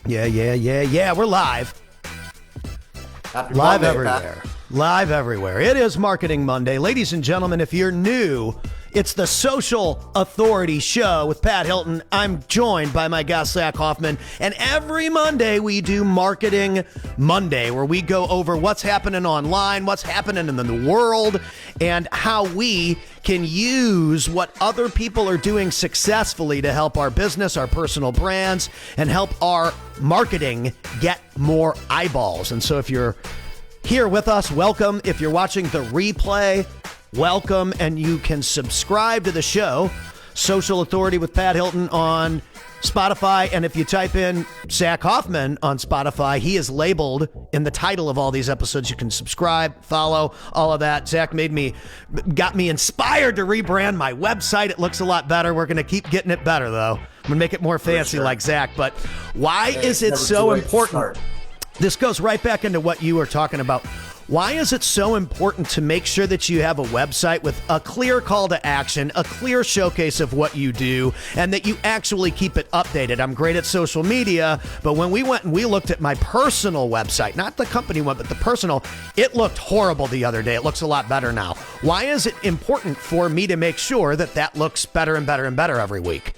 Yeah. We're live. Happy Live Monday, everywhere. Pat. Live everywhere. It is Marketing Monday. Ladies and gentlemen, if you're new, it's the Social Authority Show with Pat Hilton. I'm joined by my guest, Zach Hoffman. And every Monday, we do Marketing Monday, where we go over what's happening online, what's happening in the world, and how we can use what other people are doing successfully to help our business, our personal brands, and help our marketing get more eyeballs. And so if you're here with us, welcome. If you're watching the replay, welcome. And you can subscribe to the show, Social Authority with Pat Hilton on Spotify. And if you type in Zach Hoffman on Spotify, he is labeled in the title of all these episodes. You can subscribe, follow, all of that. Zach got me inspired to rebrand my website. It looks a lot better. We're going to keep getting it better, though. I'm going to make it more fancy like Zach. But why is it so important? This goes right back into what you were talking about. Why is it so important to make sure that you have a website with a clear call to action, a clear showcase of what you do, and that you actually keep it updated? I'm great at social media, but when we went and we looked at my personal website, not the company one, but the personal, it looked horrible the other day. It looks a lot better now. Why is it important for me to make sure that that looks better and better and better every week?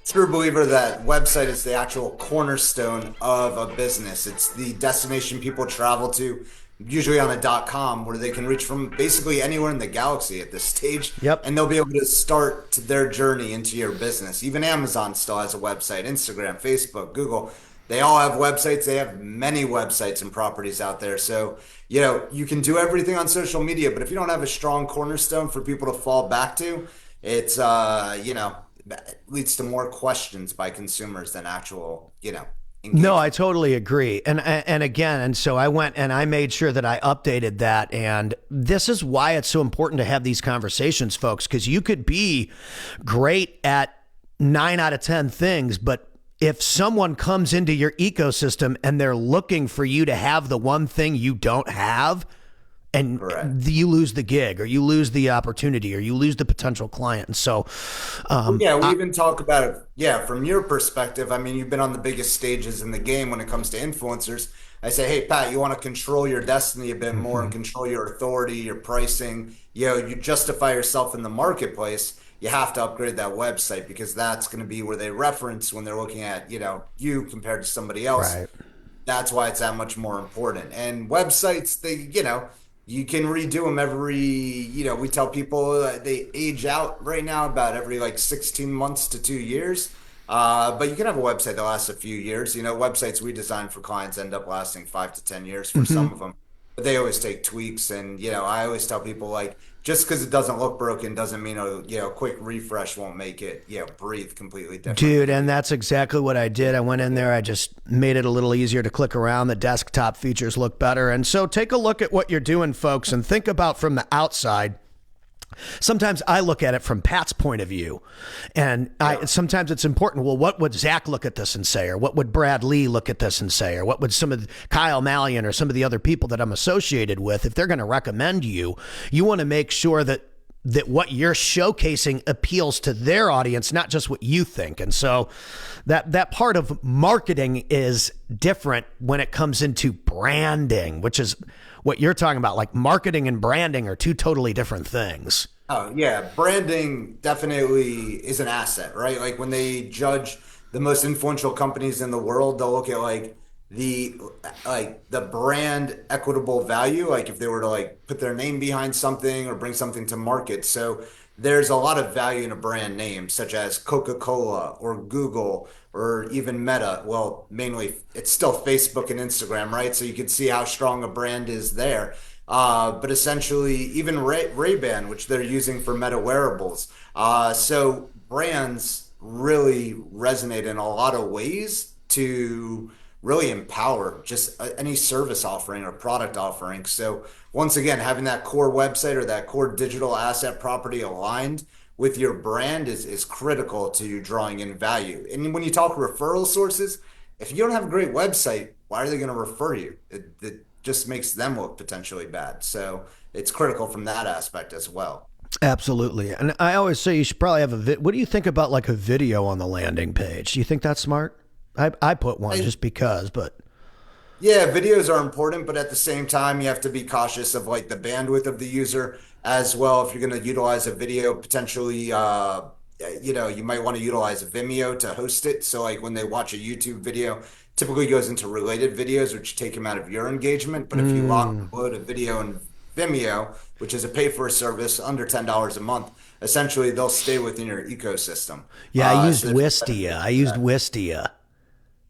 True believer that website is the actual cornerstone of a business. It's the destination people travel to, usually on a .com, where they can reach from basically anywhere in the galaxy at this stage. Yep. And they'll be able to start their journey into your business. Even Amazon still has a website, Instagram, Facebook, Google. They all have websites. They have many websites and properties out there. So, you can do everything on social media, but if you don't have a strong cornerstone for people to fall back to, it's, leads to more questions by consumers than actual, engagement. No, I totally agree. And so I went and I made sure that I updated that. And this is why it's so important to have these conversations, folks, because you could be great at 9 out of 10 things, but if someone comes into your ecosystem and they're looking for you to have the one thing you don't have, and you lose the gig, or you lose the opportunity, or you lose the potential client. And so, we even talk about it. Yeah, from your perspective, I mean, you've been on the biggest stages in the game when it comes to influencers. I say, hey, Pat, you want to control your destiny a bit more and control your authority, your pricing. You justify yourself in the marketplace. You have to upgrade that website, because that's going to be where they reference when they're looking at, you compared to somebody else. Right. That's why it's that much more important. And websites, you can redo them every, we tell people they age out right now about every 16 months to 2 years. But you can have a website that lasts a few years. Websites we design for clients end up lasting 5 to 10 years for some of them. But they always take tweaks. And, I always tell people, just because it doesn't look broken doesn't mean a quick refresh won't make it, breathe completely different. Dude, and that's exactly what I did. I went in there, I just made it a little easier to click around. The desktop features look better. And so take a look at what you're doing, folks, and think about from the outside. Sometimes I look at it from Pat's point of view, and sometimes it's important. Well, what would Zach look at this and say, or what would Brad Lee look at this and say, or what would some of Kyle Mallion or some of the other people that I'm associated with, if they're going to recommend you want to make sure that what you're showcasing appeals to their audience, not just what you think. And so that part of marketing is different when it comes into branding, which is what you're talking about. Like, marketing and branding are two totally different things. Oh, yeah. Branding definitely is an asset, right? Like, when they judge the most influential companies in the world, they'll look at the brand equitable value, like if they were to put their name behind something or bring something to market. So there's a lot of value in a brand name, such as Coca-Cola or Google or even Meta. Well, mainly it's still Facebook and Instagram, right? So you can see how strong a brand is there. But essentially, even Ray-Ban, which they're using for Meta wearables. So brands really resonate in a lot of ways to really empower just any service offering or product offering. So once again, having that core website or that core digital asset property aligned with your brand is critical to drawing in value. And when you talk referral sources, if you don't have a great website, why are they going to refer you? It just makes them look potentially bad. So it's critical from that aspect as well. Absolutely. And I always say you should probably have what do you think about a video on the landing page? Do you think that's smart? I put one just because, but Yeah, videos are important, but at the same time, you have to be cautious of like the bandwidth of the user as well. If you're going to utilize a video, potentially, you might want to utilize Vimeo to host it. So like when they watch a YouTube video, typically goes into related videos, which take them out of your engagement. But if you load a video in Vimeo, which is a pay for a service under $10 a month, essentially they'll stay within your ecosystem. yeah, I used So Wistia. I used Wistia.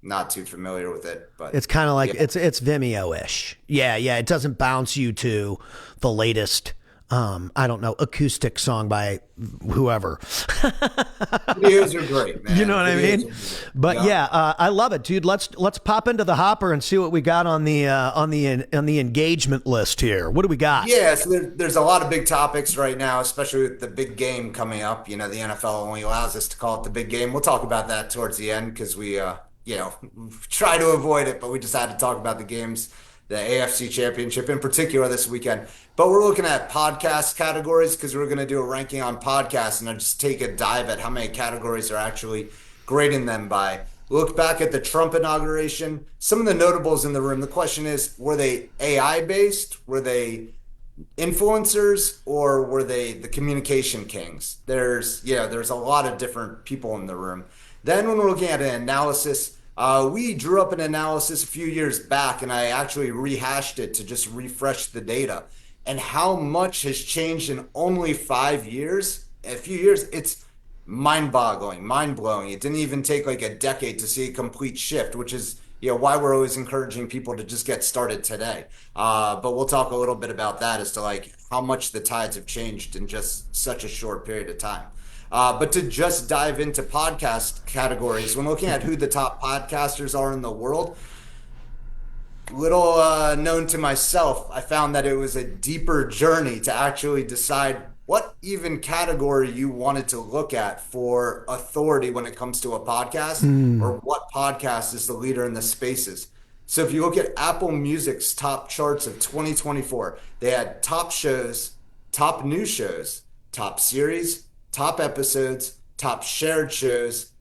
not too familiar with it, but It's kind of like yeah. it's Vimeo-ish. Yeah, yeah. It doesn't bounce you to the latest, I don't know, acoustic song by whoever. Videos are great, man. You know what I Videos mean? are great. But yeah, I love it, dude. Let's pop into the hopper and see what we got on the engagement list here. What do we got? Yeah, so there's a lot of big topics right now, especially with the big game coming up. You know, the NFL only allows us to call it the big game. We'll talk about that towards the end because we, try to avoid it, but we just had to talk about the games, the AFC Championship in particular this weekend. But we're looking at podcast categories because we're going to do a ranking on podcasts and I'll just take a dive at how many categories are actually grading them by. Look back at the Trump inauguration. Some of the notables in the room. The question is, were they AI based? Were they influencers, or were they the communication kings? There's a lot of different people in the room. Then when we're looking at an analysis, we drew up an analysis a few years back, and I actually rehashed it to just refresh the data. And how much has changed in only 5 years? A few years, it's mind-boggling, mind-blowing. It didn't even take like a decade to see a complete shift, which is why we're always encouraging people to just get started today. But we'll talk a little bit about that as to like how much the tides have changed in just such a short period of time. But to just dive into podcast categories, when looking at who the top podcasters are in the world, little known to myself, I found that it was a deeper journey to actually decide what even category you wanted to look at for authority when it comes to a podcast, or what podcast is the leader in the spaces. So if you look at Apple Music's top charts of 2024, they had top shows, top new shows, top series, top episodes, top shared shows,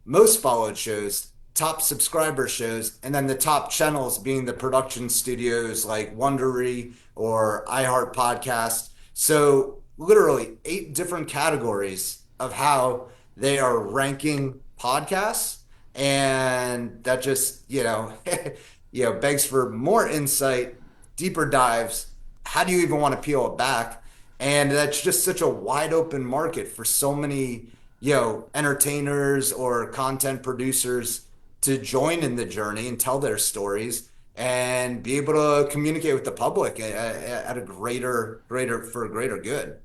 most followed shows, top subscriber shows, and then the top channels being the production studios like Wondery or iHeart Podcast. So literally 8 different categories of how they are ranking podcasts. And that just, begs for more insight, deeper dives. How do you even want to peel it back? And that's just such a wide open market for so many, entertainers or content producers to join in the journey and tell their stories and be able to communicate with the public at a greater good.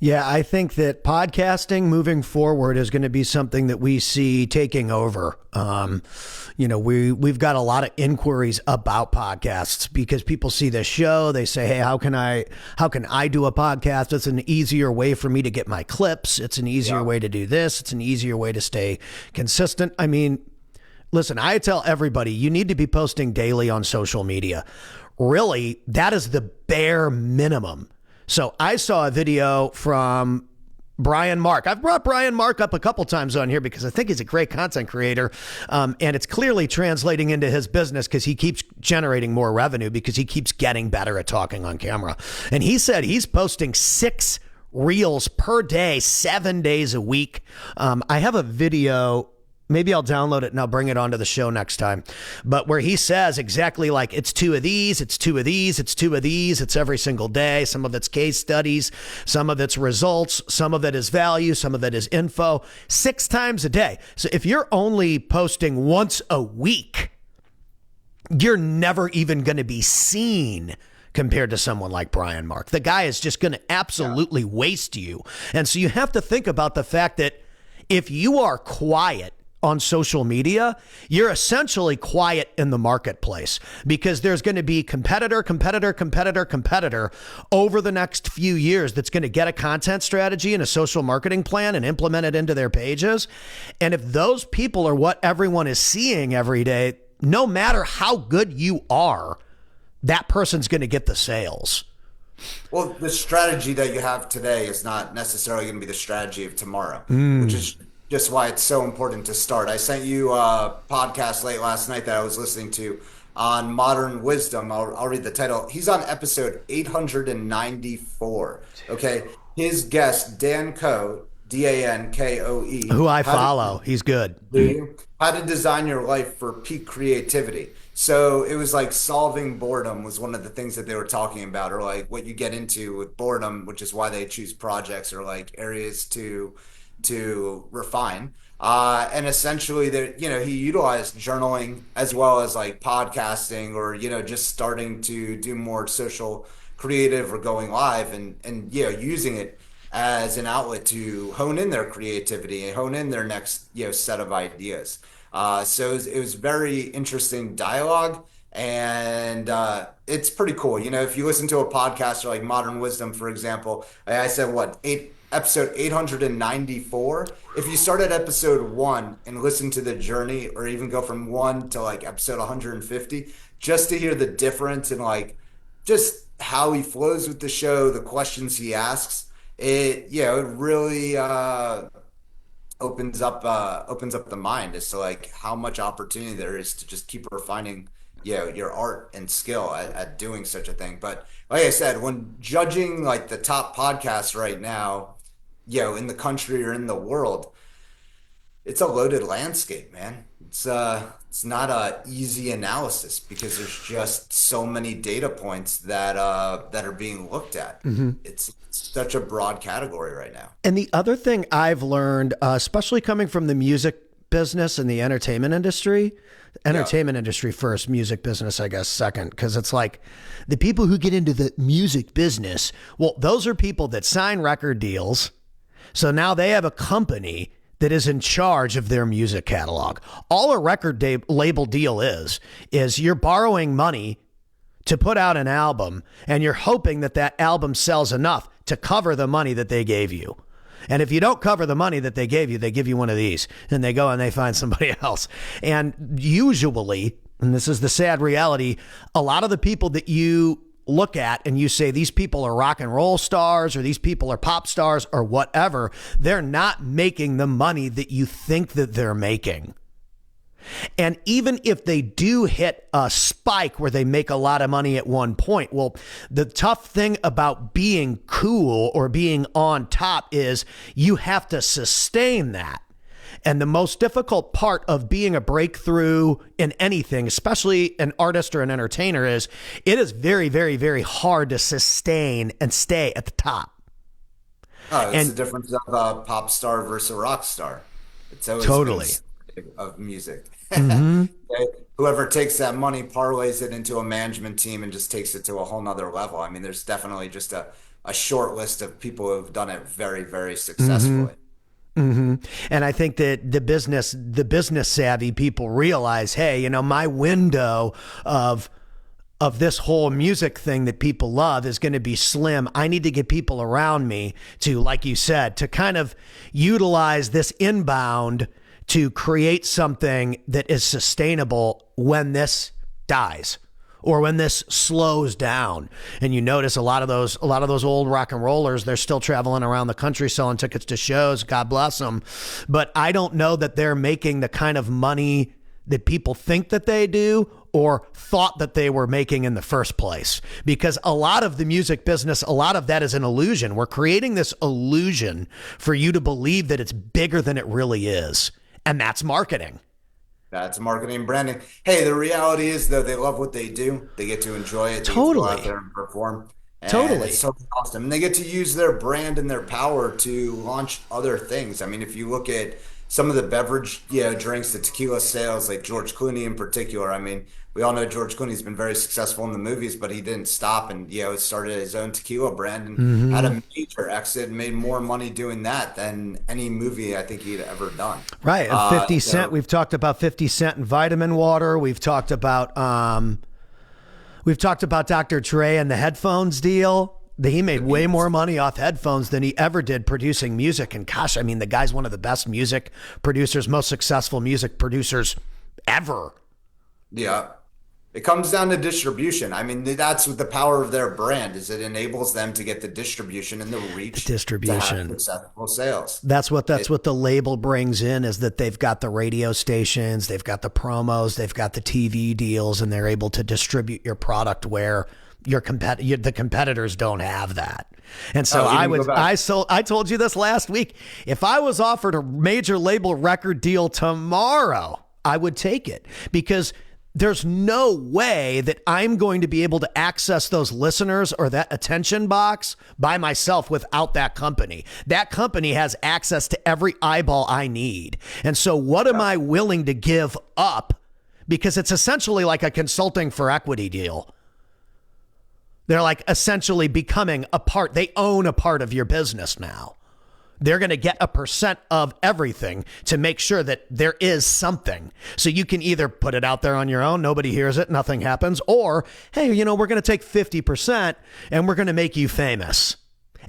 Yeah, I think that podcasting moving forward is going to be something that we see taking over. We've got a lot of inquiries about podcasts because people see this show. They say, hey, how can I do a podcast? It's an easier way for me to get my clips. It's an easier way to do this. It's an easier way to stay consistent. I mean, listen, I tell everybody you need to be posting daily on social media. Really, that is the bare minimum. So I saw a video from Brian Mark. I've brought Brian Mark up a couple times on here because I think he's a great content creator. And it's clearly translating into his business because he keeps generating more revenue because he keeps getting better at talking on camera. And he said he's posting 6 reels per day, 7 days a week. I have a video. Maybe I'll download it and I'll bring it onto the show next time. But where he says exactly like it's 2 of these, it's 2 of these, it's 2 of these, it's every single day. Some of it's case studies, some of it's results, some of it is value, some of it is info, 6 times a day. So if you're only posting once a week, you're never even going to be seen compared to someone like Brian Mark. The guy is just going to absolutely waste you. And so you have to think about the fact that if you are quiet on social media, you're essentially quiet in the marketplace because there's going to be competitor over the next few years that's going to get a content strategy and a social marketing plan and implement it into their pages. And if those people are what everyone is seeing every day, no matter how good you are, that person's going to get the sales. Well, the strategy that you have today is not necessarily going to be the strategy of tomorrow, which is just why it's so important to start. I sent you a podcast late last night that I was listening to on modern wisdom. I'll read the title. He's on episode 894. Okay. His guest, Dan Coe, Dankoe, Who I follow. He's good. do you? How to design your life for peak creativity. So it was like solving boredom was one of the things that they were talking about, or like what you get into with boredom, which is why they choose projects or like areas to refine. And essentially that, he utilized journaling as well as like podcasting or, just starting to do more social creative or going live and, using it as an outlet to hone in their creativity and hone in their next, set of ideas. So it was very interesting dialogue and it's pretty cool. If you listen to a podcast or like Modern Wisdom, for example, I said episode 894. If you start at episode 1 and listen to the journey or even go from 1 to like episode 150, just to hear the difference in like just how he flows with the show, the questions he asks, it really opens up the mind as to like how much opportunity there is to just keep refining your art and skill at doing such a thing. But like I said, when judging like the top podcasts right now, in the country or in the world, it's a loaded landscape, man. It's not a easy analysis because there's just so many data points that are being looked at. It's such a broad category right now. And the other thing I've learned, especially coming from the music business and the entertainment industry first, music business, I guess, second, because it's like the people who get into the music business, well, those are people that sign record deals. So now they have a company that is in charge of their music catalog. All a label deal is you're borrowing money to put out an album and you're hoping that that album sells enough to cover the money that they gave you. And if you don't cover the money that they give you one of these and they go and they find somebody else. And usually, and this is the sad reality, a lot of the people that you look at and you say these people are rock and roll stars or these people are pop stars or whatever, they're not making the money that you think that they're making. And even if they do hit a spike where they make a lot of money at one point, well, the tough thing about being cool or being on top is you have to sustain that. And the most difficult part of being a breakthrough in anything, especially an artist or an entertainer, is it is very, very, very hard to sustain and stay at the top. Oh, it's the difference of a pop star versus a rock star. It's always totally of music. Mm-hmm. Whoever takes that money parlays it into a management team and just takes it to a whole nother level. I mean, there's definitely just a short list of people who've done it very, very successfully. Mm-hmm. And I think that the business savvy people realize, hey, my window of this whole music thing that people love is going to be slim. I need to get people around me to, like you said, to kind of utilize this inbound to create something that is sustainable when this dies or when this slows down. And you notice a lot of those old rock and rollers, they're still traveling around the country selling tickets to shows. God bless them. But I don't know that they're making the kind of money that people think that they do or thought that they were making in the first place. Because a lot of the music business, a lot of that is an illusion. We're creating this illusion for you to believe that it's bigger than it really is. And that's marketing. That's marketing and branding. Hey, the reality is, though, they love what they do. They get to enjoy it. They Totally. get to go out there and perform. And Totally. It's so awesome. And they get to use their brand and their power to launch other things. I mean, if you look at some of the beverage, drinks, the tequila sales, like George Clooney in particular. I mean, we all know George Clooney's been very successful in the movies, but he didn't stop and, started his own tequila brand and had a major exit and made more money doing that than any movie I think he'd ever done. Right. 50 Cent. We've talked about 50 Cent and vitamin water. We've talked about Dr. Dre and the headphones deal. He made way more money off headphones than he ever did producing music. And gosh, I mean, the guy's one of the best music producers, most successful music producers ever. Yeah. It comes down to distribution. I mean, that's what the power of their brand is. It enables them to get the distribution and the The reach to have distribution. successful sales. That's what the label brings in, is that they've got the radio stations, they've got the promos, they've got the TV deals, and they're able to distribute your product where the competitors don't have that. And so I told you this last week. If I was offered a major label record deal tomorrow, I would take it, because there's no way that I'm going to be able to access those listeners or that attention box by myself without that company. That company has access to every eyeball I need. And so what am I willing to give up? Because it's essentially like a consulting for equity deal. They're like essentially becoming a part. They own a part of your business now. They're going to get a percent of everything to make sure that there is something. So you can either put it out there on your own, nobody hears it, nothing happens, or, hey, we're going to take 50% and we're going to make you famous.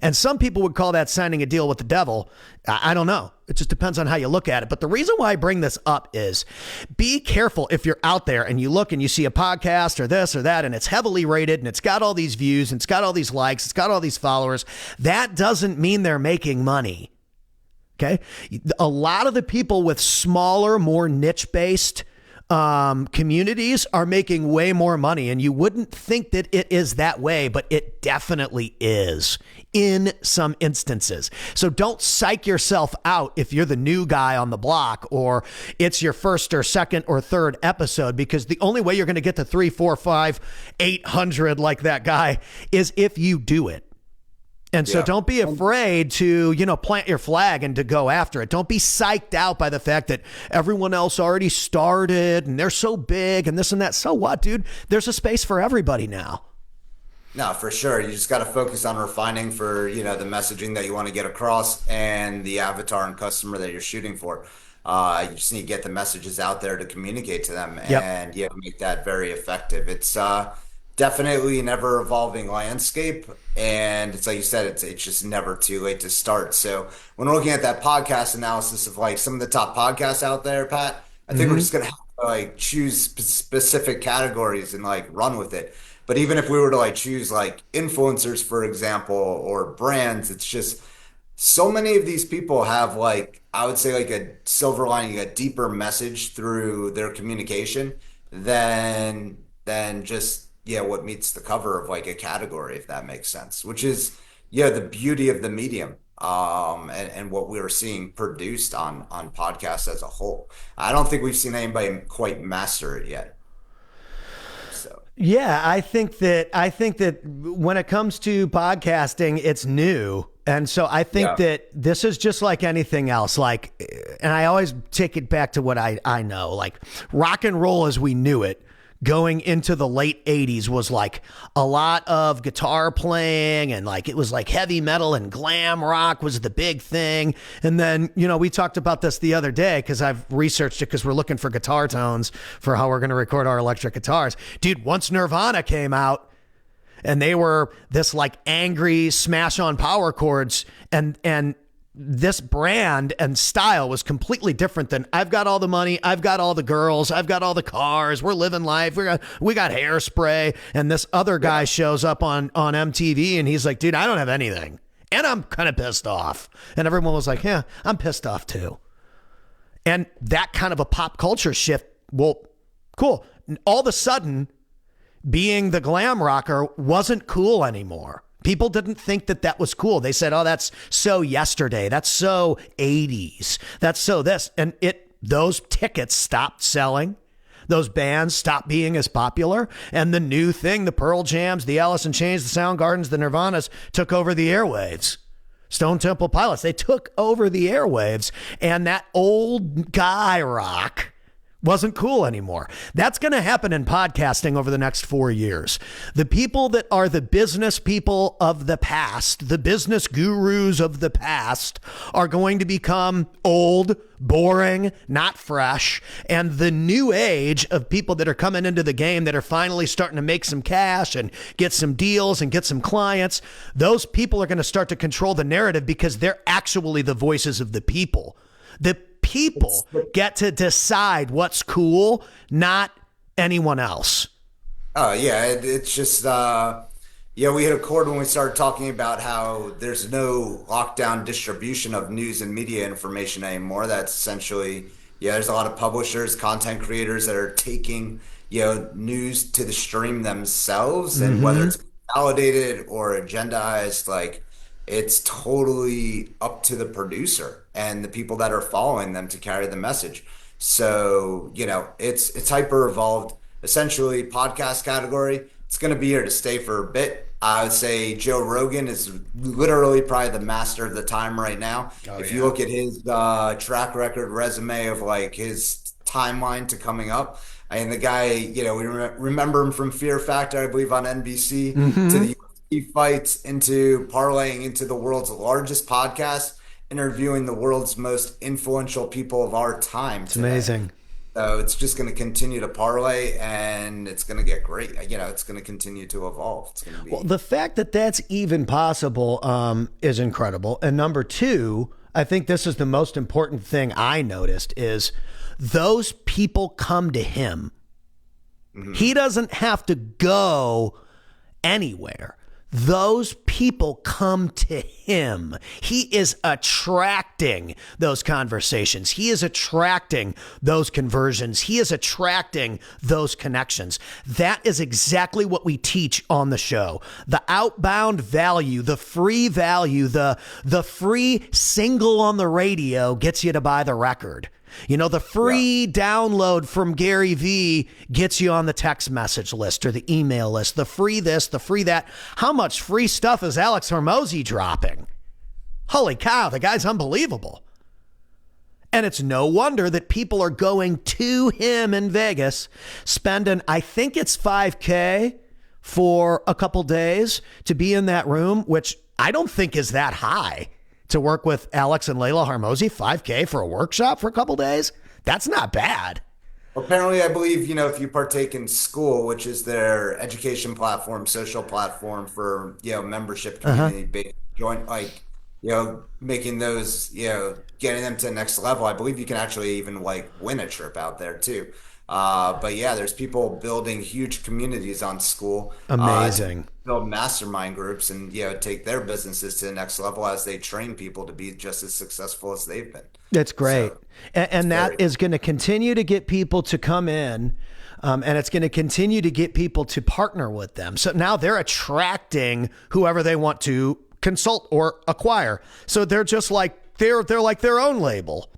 And some people would call that signing a deal with the devil. I don't know. It just depends on how you look at it. But the reason why I bring this up is be careful if you're out there and you look and you see a podcast or this or that, and it's heavily rated and it's got all these views and it's got all these likes, it's got all these followers. That doesn't mean they're making money. Okay. A lot of the people with smaller, more niche-based communities are making way more money, and you wouldn't think that it is that way, but it definitely is in some instances. So don't psych yourself out if you're the new guy on the block or it's your first or second or third episode, because the only way you're going to get to 3, 4, 5, 800 like that guy is if you do it. And so don't be afraid to, plant your flag and to go after it. Don't be psyched out by the fact that everyone else already started and they're so big and this and that. So what, dude? There's a space for everybody now. No, for sure. You just got to focus on refining for, the messaging that you want to get across and the avatar and customer that you're shooting for. You just need to get the messages out there to communicate to them and make that very effective. It's definitely an ever evolving landscape. And it's like you said, it's just never too late to start. So when we're looking at that podcast analysis of like some of the top podcasts out there, Pat, I think we're just going to have to like choose specific categories and like run with it. But even if we were to like choose like influencers, for example, or brands, it's just so many of these people have like, I would say like a silver lining, a deeper message through their communication than just what meets the cover of like a category, if that makes sense, which is, the beauty of the medium and what we're seeing produced on podcasts as a whole. I don't think we've seen anybody quite master it yet. So. Yeah, I think that when it comes to podcasting, it's new. And so I think that this is just like anything else. Like, and I always take it back to what I know, like rock and roll as we knew it going into the late 80s was like a lot of guitar playing, and like it was like heavy metal and glam rock was the big thing. And then, we talked about this the other day because I've researched it because we're looking for guitar tones for how we're going to record our electric guitars. Dude, once Nirvana came out and they were this like angry smash on power chords, and this brand and style was completely different than I've got all the money, I've got all the girls, I've got all the cars, we're living life, we got hairspray, and this other guy shows up on MTV and he's like, dude, I don't have anything and I'm kind of pissed off. And everyone was like, yeah, I'm pissed off too. And that kind of a pop culture shift, well, cool. All of a sudden, being the glam rocker wasn't cool anymore. People didn't think that was cool. They said, oh, that's so yesterday. That's so 80s. That's so this. And those tickets stopped selling. Those bands stopped being as popular. And the new thing, the Pearl Jams, the Alice in Chains, the Soundgardens, the Nirvanas took over the airwaves. Stone Temple Pilots, they took over the airwaves. And that old guy rock wasn't cool anymore. That's going to happen in podcasting over the next 4 years. The people that are the business people of the past, the business gurus of the past, are going to become old, boring, not fresh. And the new age of people that are coming into the game that are finally starting to make some cash and get some deals and get some clients, those people are going to start to control the narrative because they're actually the voices of the people. The people get to decide what's cool, not anyone else. Oh yeah, it's just yeah, we hit a chord when we started talking about how there's no lockdown distribution of news and media information anymore. That's essentially, yeah, there's a lot of publishers, content creators that are taking, news to the stream themselves, and whether Mm-hmm. it's validated or agendized, like it's totally up to the producer and the people that are following them to carry the message. So, it's hyper evolved. Essentially, podcast category, it's going to be here to stay for a bit. I would say Joe Rogan is literally probably the master of the time right now. Oh If you yeah. look at his track record resume of like his timeline to coming up, I mean, the guy, we remember him from Fear Factor, I believe, on NBC, to Mm-hmm. the UFC fights, into parlaying into the world's largest podcast, interviewing the world's most influential people of our time It's today. amazing. So it's just going to continue to parlay, and it's going to get great. It's going to continue to evolve. It's going to Well, be. the fact that that's even possible is incredible. And number two, I think this is the most important thing I noticed is those people come to him. Mhm. He doesn't have to go anywhere. Those people come to him. He is attracting those conversations. He is attracting those conversions. He is attracting those connections. That is exactly what we teach on the show. The outbound value, the free value, the free single on the radio gets you to buy the record. The Yeah. free download from Gary Vee gets you on the text message list or the email list. The free this, the free that. How much free stuff is Alex Hormozy dropping? Holy cow, the guy's unbelievable. And it's no wonder that people are going to him in Vegas, spending, I think it's 5K for a couple days to be in that room, which I don't think is that high to work with Alex and Layla Hormozy. 5K for a workshop for a couple days. That's not bad. Apparently, I believe, if you partake in School, which is their education platform, social platform for, membership Uh-huh. community, joint, like, making those, getting them to the next level. I believe you can actually even like win a trip out there too. But yeah, there's people building huge communities on School, to Amazing. build mastermind groups and, take their businesses to the next level as they train people to be just as successful as they've been. That's great. So it's And that very. is going to continue to get people to come in. And it's going to continue to get people to partner with them. So now they're attracting whoever they want to consult or acquire. So they're just like they're like their own label.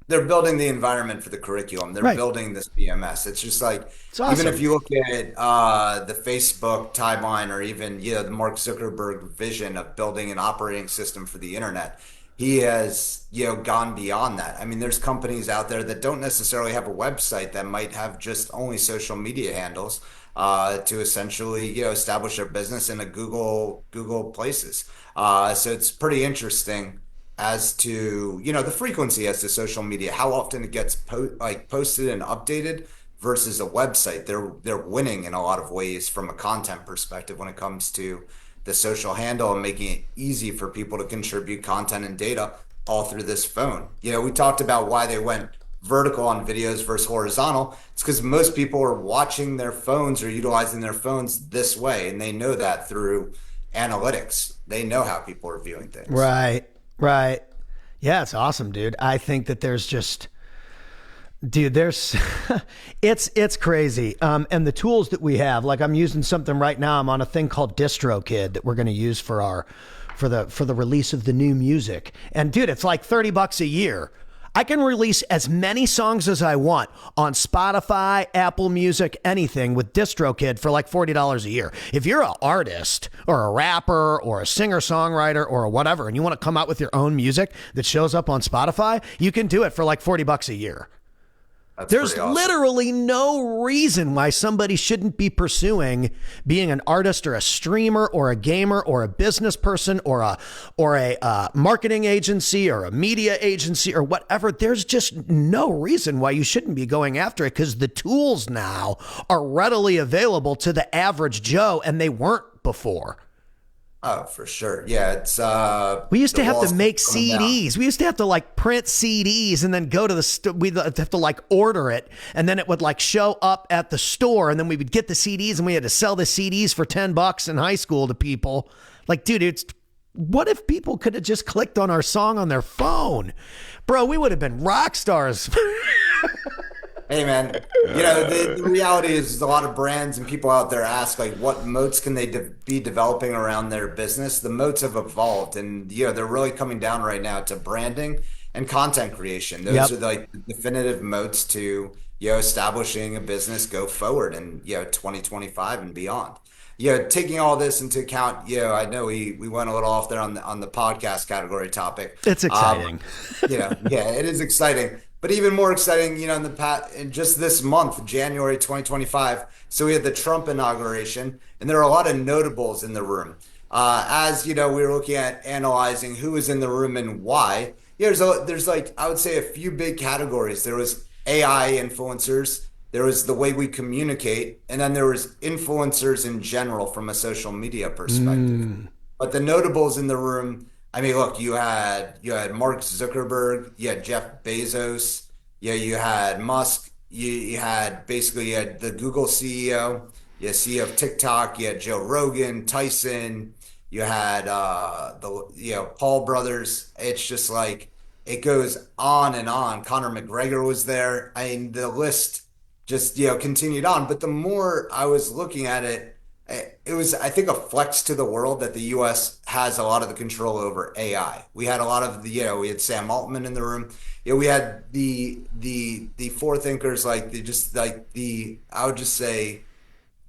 They're building the environment for the curriculum. They're Right. building this BMS. It's just like, It's even if awesome. you look at the Facebook timeline, or even the Mark Zuckerberg vision of building an operating system for the internet, he has gone beyond that. I mean, there's companies out there that don't necessarily have a website, that might have just only social media handles, to essentially establish their business in a Google places. So it's pretty interesting as to the frequency as to social media, how often it gets posted and updated versus a website. They're winning in a lot of ways from a content perspective when it comes to the social handle, and making it easy for people to contribute content and data all through this phone. We talked about why they went vertical on videos versus horizontal. It's because most people are watching their phones or utilizing their phones this way, and they know that through analytics. They know how people are viewing things. Right. Right. Yeah, it's awesome, dude. I think that there's just dude, there's it's crazy. And the tools that we have, like I'm using something right now. I'm on a thing called DistroKid that we're going to use for the release of the new music. And dude, it's like $30 a year. I can release as many songs as I want on Spotify, Apple Music, anything with DistroKid for like $40 a year. If you're an artist or a rapper or a singer-songwriter or a whatever, and you want to come out with your own music that shows up on Spotify, you can do it for like $40 a year. That's There's pretty awesome. literally no reason why somebody shouldn't be pursuing being an artist or a streamer or a gamer or a business person or a marketing agency or a media agency or whatever. There's just no reason why you shouldn't be going after it, because the tools now are readily available to the average Joe, and they weren't before. Oh, for sure. Yeah, it's We used the to have to walls keep make coming down. CDs. We used to have to like print CDs and then go to we'd have to like order it, and then it would like show up at the store, and then we would get the CDs, and we had to sell the CDs for $10 in high school to people. Like, dude, what if people could have just clicked on our song on their phone? Bro, we would have been rock stars. Hey man, the reality is a lot of brands and people out there ask like, what moats can they be developing around their business? The moats have evolved, and they're really coming down right now to branding and content creation. Those Yep. are like the definitive moats to establishing a business go forward and 2025 and beyond. Taking all this into account, I know we went a little off there on the podcast category topic. It's exciting. Yeah, it is exciting. But even more exciting, in just this month, January 2025. So we had the Trump inauguration, and there are a lot of notables in the room. As we were looking at analyzing who was in the room and why. There's like, I would say, a few big categories. There was AI influencers, there was the way we communicate, and then there was influencers in general from a social media perspective. But the notables in the room, I mean, look, you had Mark Zuckerberg, you had Jeff Bezos, you had Musk, you had the Google CEO, you had CEO of TikTok, you had Joe Rogan, Tyson, you had the Paul brothers. It's just like it goes on and on. Conor McGregor was there. I mean, the list just continued on. But the more I was looking at it, it was, I think, a flex to the world that the U.S. has a lot of the control over AI. We had a lot of we had Sam Altman in the room. We had the forethinkers, I would just say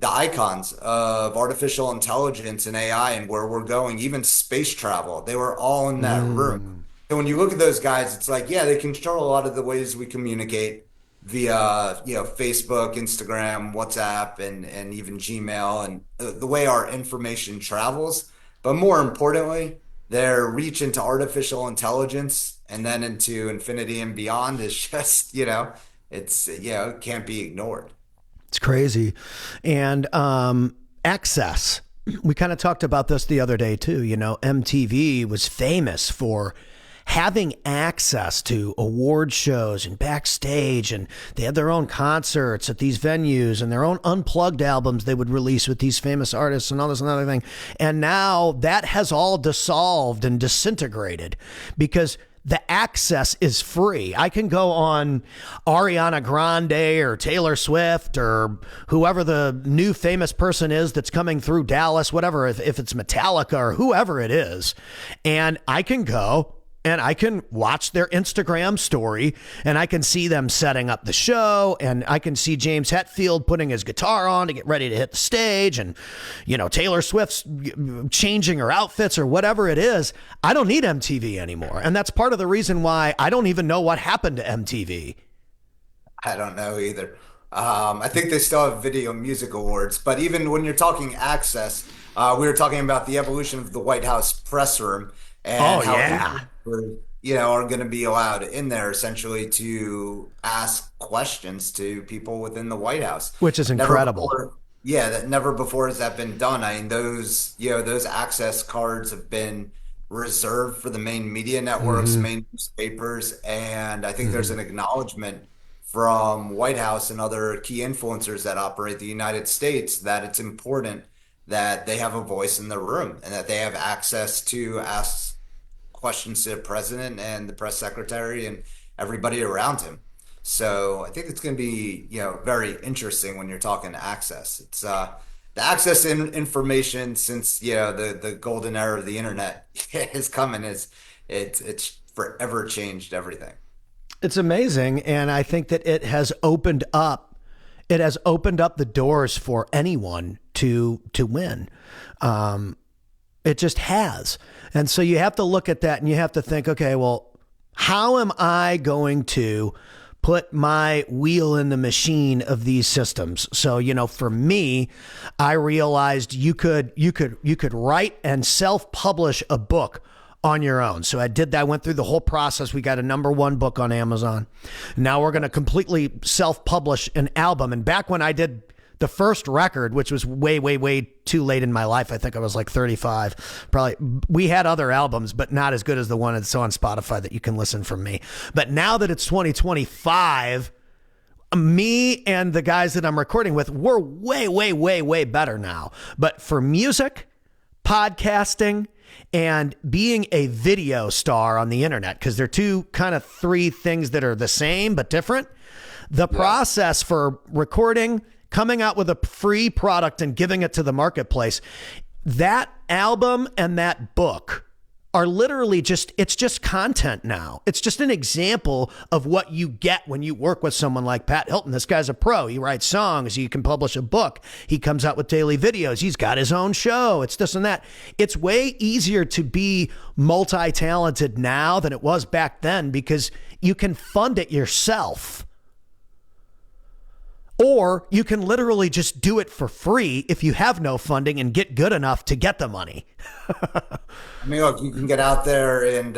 the icons of artificial intelligence and AI and where we're going, even space travel. They were all in that room. And when you look at those guys, it's like, they control a lot of the ways we communicate via Facebook, Instagram, WhatsApp, and even Gmail, and the way our information travels. But more importantly, their reach into artificial intelligence and then into infinity and beyond is just it can't be ignored. It's crazy. And access. We kind of talked about this the other day too. MTV was famous for having access to award shows and backstage, and they had their own concerts at these venues and their own unplugged albums they would release with these famous artists and all this and other thing. And now that has all dissolved and disintegrated because the access is free. I can go on Ariana Grande or Taylor Swift or whoever the new famous person is that's coming through Dallas, whatever, if it's Metallica or whoever it is, and I can go and I can watch their Instagram story, and I can see them setting up the show, and I can see James Hetfield putting his guitar on to get ready to hit the stage, and Taylor Swift's changing her outfits or whatever it is. I don't need MTV anymore, and that's part of the reason why I don't even know what happened to MTV. I don't know either. I think they still have Video Music Awards, but even when you're talking access, we were talking about the evolution of the White House press room and are going to be allowed in there essentially to ask questions to people within the White House, which is incredible. That never before has that been done. I mean, those access cards have been reserved for the main media networks, main newspapers, and I think there's an acknowledgement from White House and other key influencers that operate the United States that it's important that they have a voice in the room and that they have access to ask questions to the president and the press secretary and everybody around him. So I think it's going to be, very interesting when you're talking access. It's the access in information since the golden era of the internet is coming. It's forever changed everything. It's amazing, and I think that it has opened up. It has opened up the doors for anyone to win. It just has. And so you have to look at that and you have to think, okay, well, how am I going to put my wheel in the machine of these systems? So, for me, I realized you could write and self-publish a book on your own. So I did that. I went through the whole process. We got a #1 book on Amazon. Now we're going to completely self-publish an album. And back when I did The first record, which was way, way, way too late in my life. I think I was like 35. Probably we had other albums, but not as good as the one that's on Spotify that you can listen from me. But now that it's 2025, me and the guys that I'm recording with, we're way, way, way, way better now. But for music, podcasting, and being a video star on the internet, because they're two kind of three things that are the same but different. The process for recording, coming out with a free product and giving it to the marketplace, that album and that book are literally it's just content now. It's just an example of what you get when you work with someone like Pat Hilton. This guy's a pro. He writes songs. He can publish a book. He comes out with daily videos. He's got his own show. It's this and that. It's way easier to be multi-talented now than it was back then because you can fund it yourself. Or you can literally just do it for free if you have no funding and get good enough to get the money. I mean, look, you can get out there and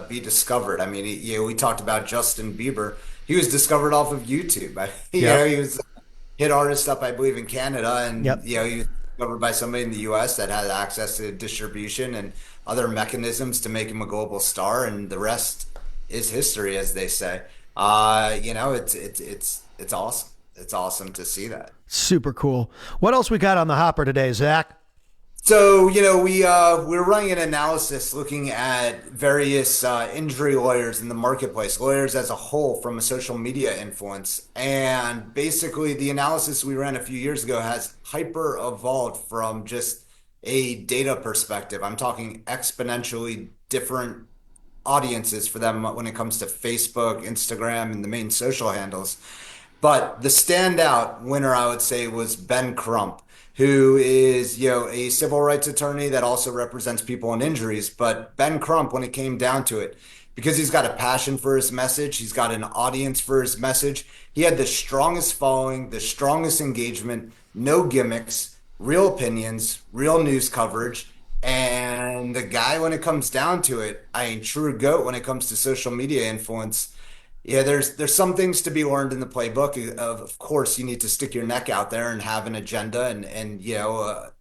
be discovered. I mean, we talked about Justin Bieber. He was discovered off of YouTube. He was a hit artist up, I believe, in Canada, and he was discovered by somebody in the U.S. that had access to distribution and other mechanisms to make him a global star, and the rest is history, as they say. It's awesome. It's awesome to see that. Super cool. What else we got on the hopper today, Zach? So, we're running an analysis looking at various injury lawyers in the marketplace, lawyers as a whole from a social media influence. And basically, the analysis we ran a few years ago has hyper evolved from just a data perspective. I'm talking exponentially different audiences for them when it comes to Facebook, Instagram, and the main social handles. But the standout winner, I would say, was Ben Crump, who is, a civil rights attorney that also represents people in injuries. But Ben Crump, when it came down to it, because he's got a passion for his message, he's got an audience for his message, he had the strongest following, the strongest engagement, no gimmicks, real opinions, real news coverage. And the guy, when it comes down to it, true GOAT when it comes to social media influence. Yeah, there's some things to be learned in the playbook. Of course, you need to stick your neck out there and have an agenda and a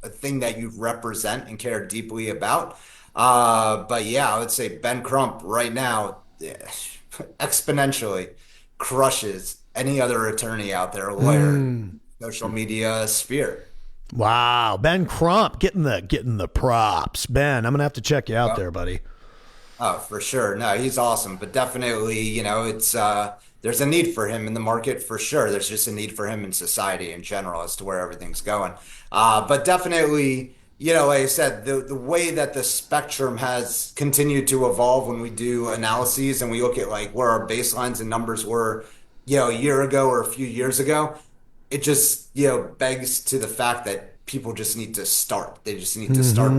thing that you represent and care deeply about. But yeah, I would say Ben Crump right now exponentially crushes any other attorney out there, lawyer, social media sphere. Wow, Ben Crump getting the props. Ben, I'm gonna have to check you out there, buddy. Oh, for sure. No, he's awesome, but definitely, it's there's a need for him in the market for sure. There's just a need for him in society in general as to where everything's going. But definitely, like I said, the way that the spectrum has continued to evolve when we do analyses and we look at like where our baselines and numbers were, a year ago or a few years ago, it just, begs to the fact that people just need to start. They just need to start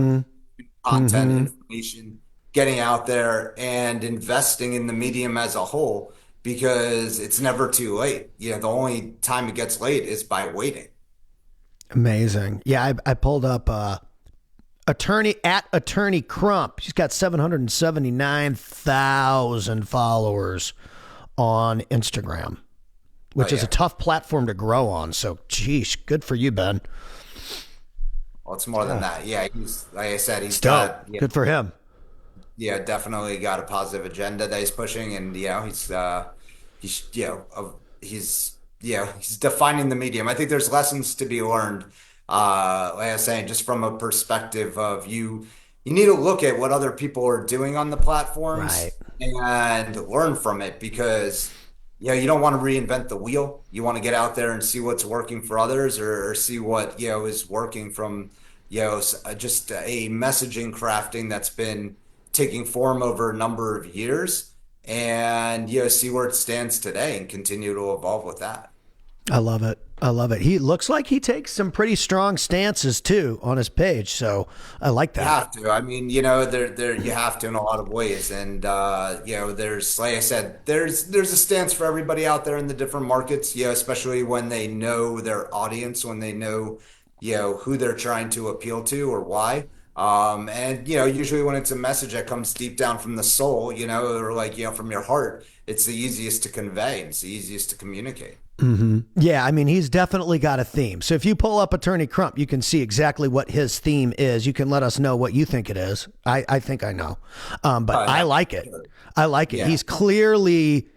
content, information, getting out there and investing in the medium as a whole, because it's never too late. The only time it gets late is by waiting. Amazing. Yeah, I pulled up attorney Crump. He's got 779,000 followers on Instagram, which is a tough platform to grow on. So, geez, good for you, Ben. Well, it's more than that. Yeah, he's, like I said, he's got good for him. Yeah, definitely got a positive agenda that he's pushing, and he's defining the medium. I think there's lessons to be learned. Like I was saying, just from a perspective of you need to look at what other people are doing on the platforms and learn from it, because you don't want to reinvent the wheel. You want to get out there and see what's working for others, or see what is working from just a messaging crafting that's been taking form over a number of years, and see where it stands today and continue to evolve with that. I love it. He looks like he takes some pretty strong stances too on his page, so I like that. You have to. I mean, there you have to in a lot of ways, and there's, like I said, there's a stance for everybody out there in the different markets. Especially when they know their audience, when they know who they're trying to appeal to or why. And usually when it's a message that comes deep down from the soul, or like, from your heart, it's the easiest to convey. It's the easiest to communicate. Yeah, I mean, he's definitely got a theme. So if you pull up Attorney Crump, you can see exactly what his theme is. You can let us know what you think it is. I think I know. But I like it. I like it. Yeah. He's clearly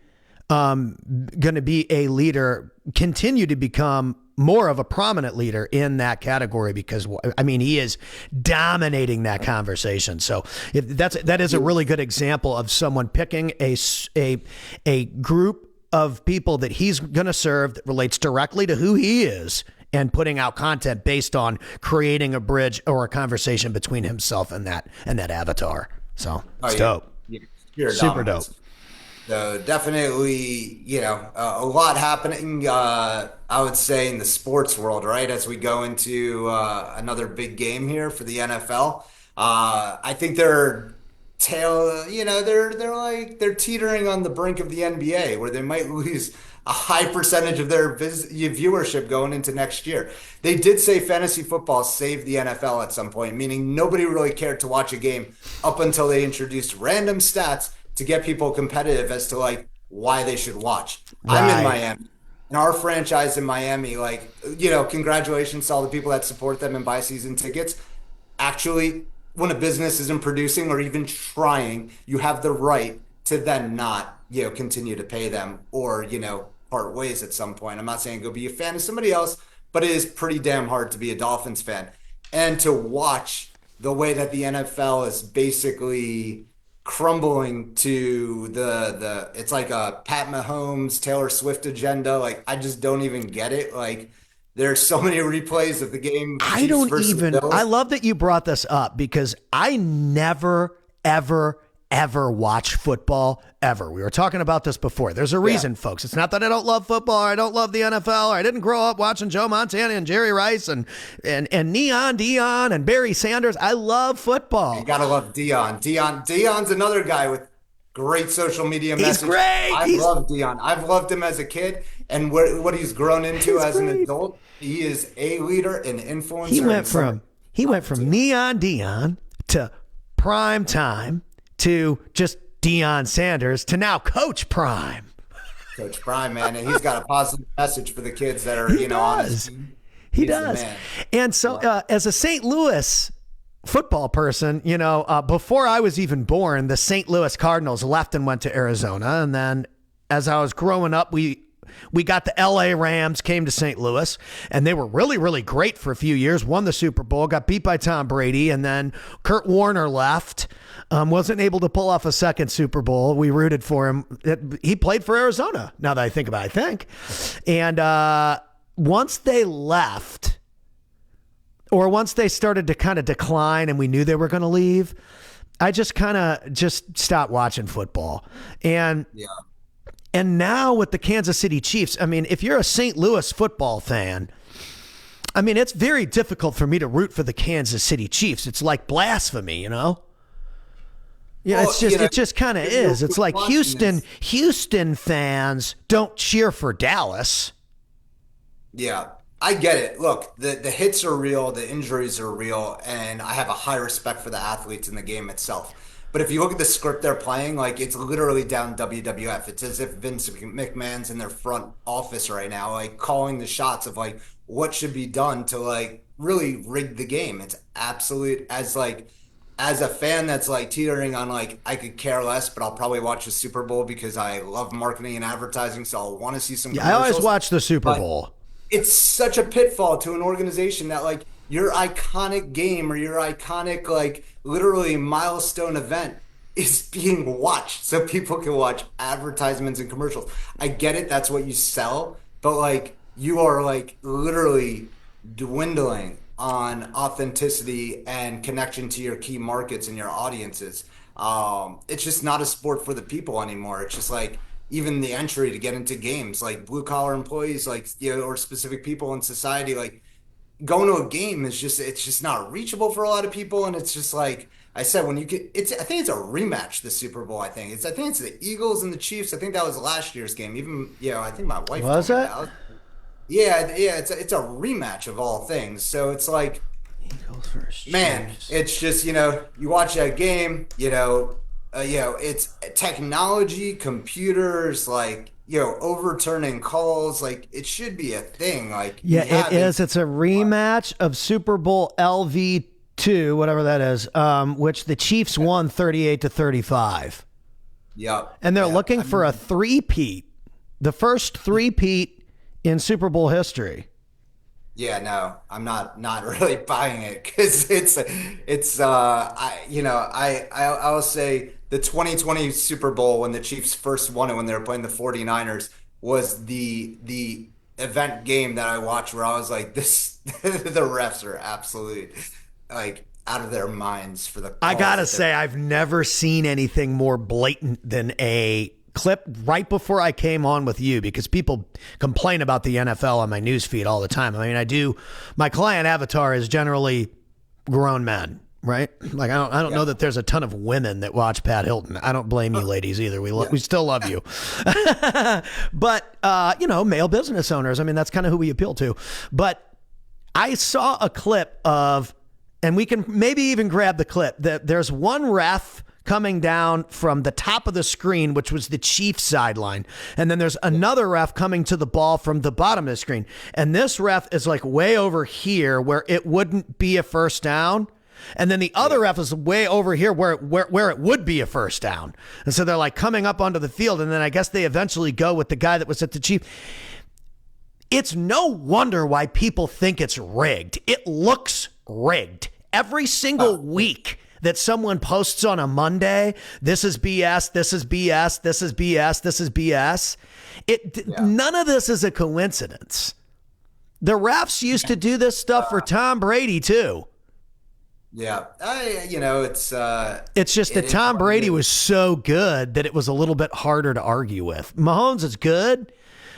going to be a leader, continue to become more of a prominent leader in that category because, I mean, he is dominating that conversation. So that is a really good example of someone picking a group of people that he's going to serve that relates directly to who he is and putting out content based on creating a bridge or a conversation between himself and that avatar. So it's dope. Yeah. Super dope. So definitely, a lot happening, I would say, in the sports world, right? As we go into another big game here for the NFL. I think they're they're teetering on the brink of the NBA where they might lose a high percentage of their viewership going into next year. They did say fantasy football saved the NFL at some point, meaning nobody really cared to watch a game up until they introduced random stats to get people competitive as to like why they should watch. Right. I'm in Miami. And our franchise in Miami, congratulations to all the people that support them and buy season tickets. Actually, when a business isn't producing or even trying, you have the right to then not, continue to pay them or, part ways at some point. I'm not saying go be a fan of somebody else, but it is pretty damn hard to be a Dolphins fan. And to watch the way that the NFL is basically crumbling to the it's like a Pat Mahomes, Taylor Swift agenda. Like, I just don't even get it. Like, there's so many replays of the game. I love that you brought this up because I never, ever, ever watch football ever. We were talking about this before. There's a reason, folks. It's not that I don't love football or I don't love the NFL or I didn't grow up watching Joe Montana and Jerry Rice and Neon Dion and Barry Sanders. I love football. You gotta love Dion. Dion's another guy with great social media message. He's great. I love Dion. I've loved him as a kid, and what he's grown into as an adult. He is a leader and influencer. He went from Neon Dion to Prime Time to just Deion Sanders to now Coach Prime. Coach Prime, man, and he's got a positive message for the kids that are on his team. He does. And so, as a St. Louis football person, before I was even born, the St. Louis Cardinals left and went to Arizona, and then as I was growing up, we got the LA Rams, came to St. Louis, and they were really, really great for a few years, won the Super Bowl, got beat by Tom Brady, and then Kurt Warner left, wasn't able to pull off a second Super Bowl. We rooted for him. He played for Arizona, now that I think about it, I think. And once they left, or once they started to kind of decline and we knew they were going to leave, I just kind of stopped watching football. And now with the Kansas City Chiefs, I mean, if you're a St. Louis football fan, I mean, it's very difficult for me to root for the Kansas City Chiefs. It's like blasphemy, Yeah, well, it just kind of is. It's like Houston fans don't cheer for Dallas. Yeah, I get it. Look, the hits are real, the injuries are real, and I have a high respect for the athletes in the game itself. But if you look at the script they're playing, like, it's literally down WWF. It's as if Vince McMahon's in their front office right now, like, calling the shots of, like, what should be done to, like, really rig the game. It's absolute, as a fan that's, like, teetering on, like, I could care less, but I'll probably watch the Super Bowl because I love marketing and advertising, so I'll want to see some commercials. I always watch the Super Bowl. It's such a pitfall to an organization that, like, your iconic game or your iconic, like, literally milestone event is being watched so people can watch advertisements and commercials. I get it. That's what you sell. But, like, you are, like, literally dwindling on authenticity and connection to your key markets and your audiences. It's just not a sport for the people anymore. It's just like, even the entry to get into games, like blue collar employees, like, or specific people in society, like, going to a game is it's just not reachable for a lot of people. And it's just like I said, when you get, I think it's a rematch, the Super Bowl. I think it's the Eagles and the Chiefs. I think that was last year's game. Even, I think my wife was it? Yeah, it's a rematch of all things. So it's like, Eagles versus Man, Chiefs. it's just, you watch that game, it's technology, computers, like, overturning calls, like it should be a thing. Like Yeah, we it have is. It's a rematch of Super Bowl LV2, whatever that is, which the Chiefs won 38-35. Yep. And they're Yep. looking for a three-peat, the first three-peat in Super Bowl history. Yeah, no, I'm not really buying it because I'll say the 2020 Super Bowl when the Chiefs first won it when they were playing the 49ers was the event game that I watched where I was like, this the refs are absolutely like out of their minds for the I calls gotta that say, I've never seen anything more blatant than a clip right before I came on with you, because people complain about the NFL on my news feed all the time. I mean, my client avatar is generally grown men, right? Like I don't know that there's a ton of women that watch Pat Hilton. I don't blame you ladies either. We still love you. But male business owners, I mean, that's kind of who we appeal to. But I saw a clip of, and we can maybe even grab the clip, that there's one ref coming down from the top of the screen, which was the Chiefs sideline. And then there's another ref coming to the ball from the bottom of the screen. And this ref is like way over here where it wouldn't be a first down. And then the other ref is way over here where it would be a first down. And so they're like coming up onto the field. And then I guess they eventually go with the guy that was at the Chiefs. It's no wonder why people think it's rigged. It looks rigged. Every single week that someone posts on a Monday, this is BS, this is BS, this is BS, this is BS. None of this is a coincidence. The refs used to do this stuff for Tom Brady too. Yeah, it's just that Tom Brady was so good that it was a little bit harder to argue with. Mahomes is good,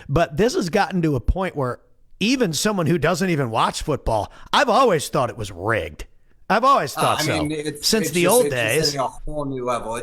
but this has gotten to a point where even someone who doesn't even watch football, I've always thought it was rigged. I've always thought since the old days. It's hitting a whole new level.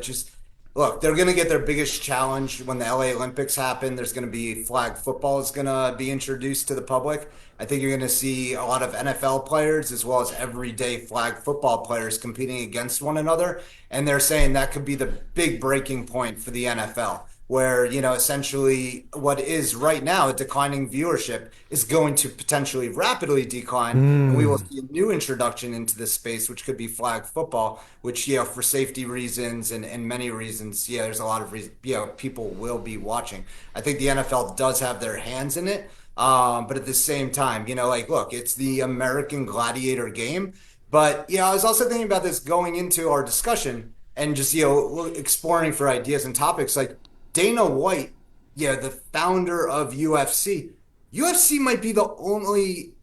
Look, they're going to get their biggest challenge when the LA Olympics happen. There's going to be flag football is going to be introduced to the public. I think you're going to see a lot of NFL players as well as everyday flag football players competing against one another. And they're saying that could be the big breaking point for the NFL, where, essentially what is right now a declining viewership is going to potentially rapidly decline. And we will see a new introduction into this space, which could be flag football, which, for safety reasons and many reasons, there's a lot of reasons, people will be watching. I think the NFL does have their hands in it. But at the same time, look, it's the American gladiator game. But, I was also thinking about this going into our discussion and just, exploring for ideas and topics like, Dana White, the founder of UFC. UFC might be the only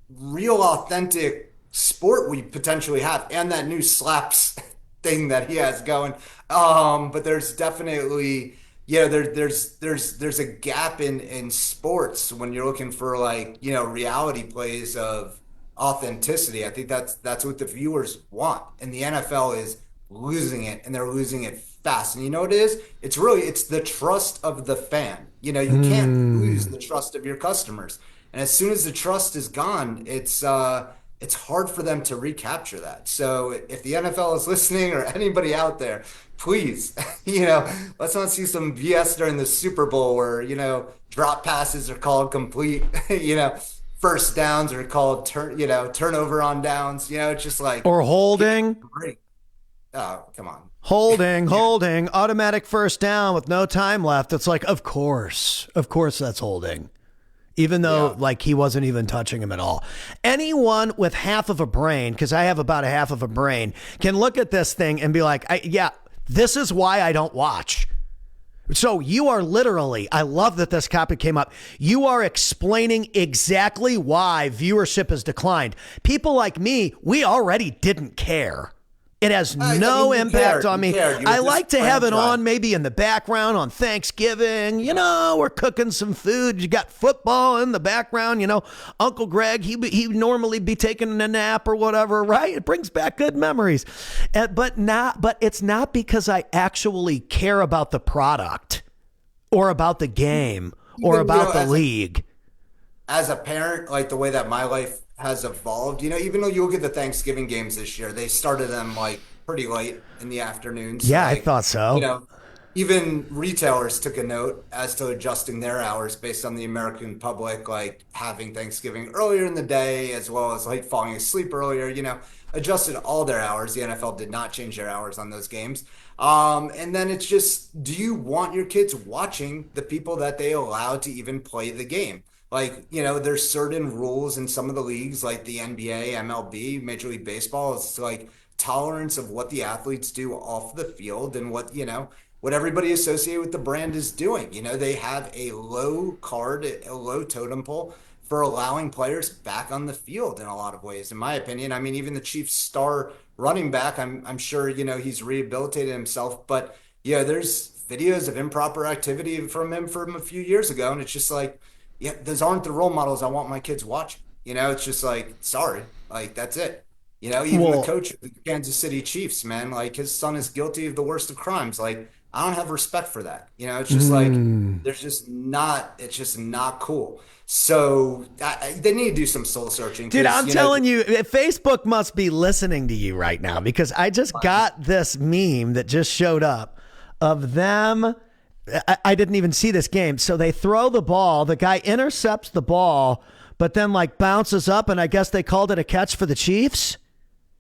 real authentic sport we potentially have, and that new slaps thing that he has going. But there's definitely, there's a gap in sports when you're looking for reality plays of authenticity. I think that's what the viewers want, and the NFL is losing it, and they're losing it fast. And you know what it is? It's the trust of the fan. You can't lose the trust of your customers. And as soon as the trust is gone, it's hard for them to recapture that. So if the NFL is listening or anybody out there, please, let's not see some BS during the Super Bowl where, drop passes are called complete, first downs are called turnover on downs. It's just like, or holding. Oh, come on. Holding, automatic first down with no time left. It's like, of course that's holding. Even though he wasn't even touching him at all. Anyone with half of a brain, because I have about a half of a brain, can look at this thing and be like, this is why I don't watch. So you are literally, I love that this topic came up. You are explaining exactly why viewership has declined. People like me, we already didn't care. It has no impact on me. I like to have it on maybe in the background on Thanksgiving. We're cooking some food. You got football in the background. Uncle Greg, he normally be taking a nap or whatever, right? It brings back good memories. But it's not because I actually care about the product or about the game or about the league. As a parent, like the way that my life has evolved. Even though you look at the Thanksgiving games this year, they started them like pretty late in the afternoon. So Yeah, I like, thought you so. know, even retailers took a note as to adjusting their hours based on the American public, like having Thanksgiving earlier in the day, as well as like falling asleep earlier, adjusted all their hours. The NFL did not change their hours on those games. And then it's just, do you want your kids watching the people that they allow to even play the game? Like, there's certain rules in some of the leagues, like the NBA, MLB, Major League Baseball. It's like tolerance of what the athletes do off the field and what everybody associated with the brand is doing. They have a low card, a low totem pole for allowing players back on the field in a lot of ways, in my opinion. I mean, even the Chiefs star running back, I'm sure, he's rehabilitated himself, but yeah, there's videos of improper activity from him from a few years ago. And it's just like, yeah, those aren't the role models I want my kids watching. It's just like, sorry, like that's it. Even the Well, coach of the Kansas City Chiefs, man, like his son is guilty of the worst of crimes. Like, I don't have respect for that. It's just like, it's just not cool. So they need to do some soul searching. dude, 'Cause, I'm telling you, Facebook must be listening to you right now because I just got this meme that just showed up of them. I didn't even see this game. So they throw the ball, the guy intercepts the ball, but then like bounces up, and I guess they called it a catch for the Chiefs.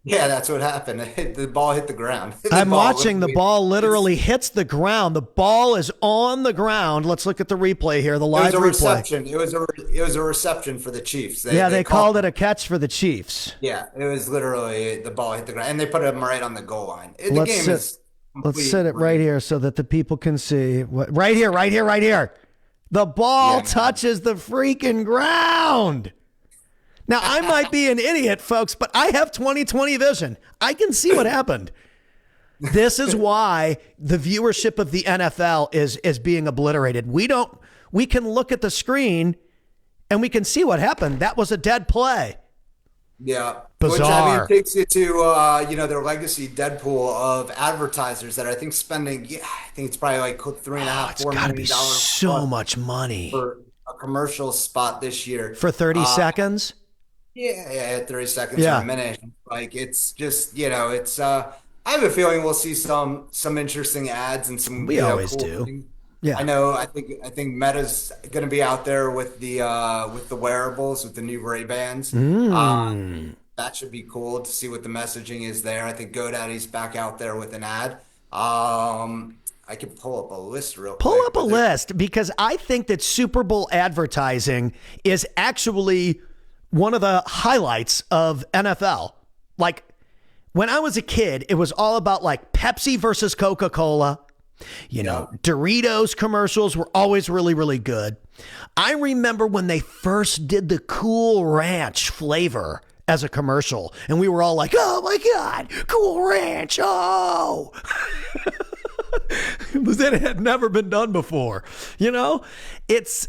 yeah, that's what happened. The ball hit the ground. I'm watching the ball literally it's- hits the ground. The ball is on the ground. Let's look at the replay here, the It live was a replay. reception. It was a reception for the Chiefs. Yeah, they called it a catch for the Chiefs. Yeah, it was literally the ball hit the ground, and they put him right on the goal line. The Let's game sit, is let's complete set it right here so that the people can see. Right here, right here, right here. The ball Yeah, man. touches the freaking ground. Now, I might be an idiot, folks, but I have 20/20 vision. I can see what happened. This is why the viewership of the NFL is being obliterated. We can look at the screen and we can see what happened. That was a dead play. Yeah, Bizarre. which takes you to their legacy Deadpool of advertisers that I think spending. Yeah, I think it's probably like three and a half, It's $4 got to million be so plus much money for a commercial spot this year. for 30 seconds. Yeah, 30 seconds or Yeah. a minute. Like it's just, it's I have a feeling we'll see some interesting ads and some We always cool do. things. Yeah. I know I think Meta's going to be out there with the wearables with the new Ray-Bans. That should be cool to see what the messaging is there. I think GoDaddy's back out there with an ad. I could pull up a list real quick. Pull up a but there- list because I think that Super Bowl advertising is actually one of the highlights of NFL. Like when I was a kid, it was all about like Pepsi versus Coca-Cola. Doritos commercials were always really, really good. I remember when they first did the Cool Ranch flavor as a commercial, and we were all like, oh my God, Cool Ranch. Oh, that had never been done before. It's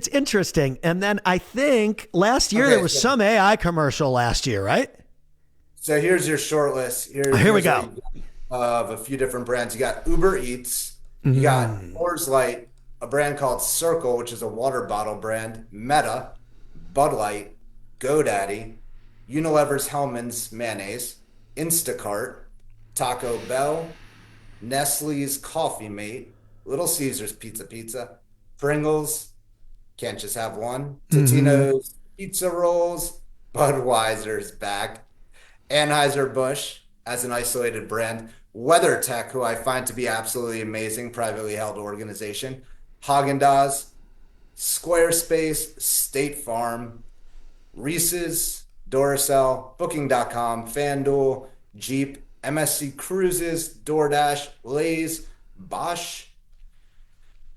interesting. And then I think last year there was some AI commercial last year, right? So here's your short list. Here we Here's go. what you got of a few different brands. You got Uber Eats. You got Coors Light, a brand called Circle, which is a water bottle brand. Meta, Bud Light, GoDaddy, Unilever's Hellmann's mayonnaise, Instacart, Taco Bell, Nestle's Coffee Mate, Little Caesars Pizza, Pringles, can't just have one, Totino's Pizza Rolls, Budweiser's back, Anheuser-Busch as an isolated brand, WeatherTech, who I find to be absolutely amazing, privately held organization, Haagen-Dazs, Squarespace, State Farm, Reese's, Duracell, Booking.com, FanDuel, Jeep, MSC Cruises, DoorDash, Lay's, Bosch,